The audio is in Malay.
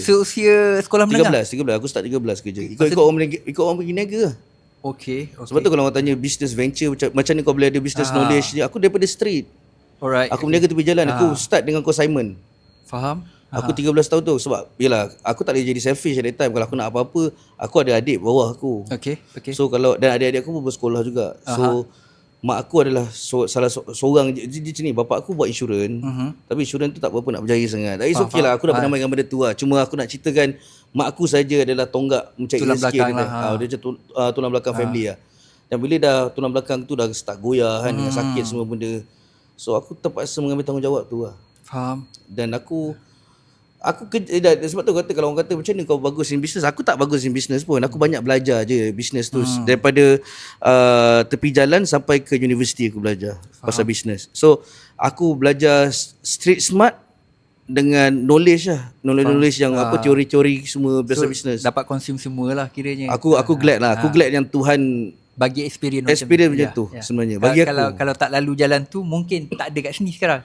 Seusia sekolah menengah? 13 aku start 13 kerja. Ikut orang pergi niaga lah. Okay. Sebab tu kalau orang tanya business venture macam ni kau boleh ada business knowledge ni, aku daripada street. Alright. Aku berniaga tepi jalan. Aku start dengan consignment. Faham. Aku 13 tahun tu. Sebab yelah, aku tak boleh jadi selfish at that time. Kalau aku nak apa-apa, aku ada adik bawah aku. Okay. So dan adik-adik aku pun bersekolah juga. So mak aku adalah salah seorang. Dia macam ni, bapak aku buat insurans. Tapi insurans tu tak berapa nak berjaya sangat. Tapi okay lah, aku dah pernah main dengan benda tu lah. Cuma aku nak ceritakan, mak aku saja adalah tonggak mencari rezeki dia. Dia macam tulang belakang family lah. Dan bila dah tulang belakang tu dah start goyah kan, dengan sakit semua benda. So aku terpaksa mengambil tanggungjawab tu lah. Faham. Dan aku sebab tu kata, kalau orang kata macam ni kau bagus in business, aku tak bagus in business pun. Aku banyak belajar je business tu. Daripada tepi jalan sampai ke universiti aku belajar pasal business. So aku belajar street smart dengan knowledge lah. Knowledge yang teori-teori semua pasal business. Dapat consume semua lah kiranya. Aku glad lah. Aku glad yang Tuhan bagi experience macam tu sebenarnya bagi kalau tak lalu jalan tu mungkin tak ada kat sini sekarang.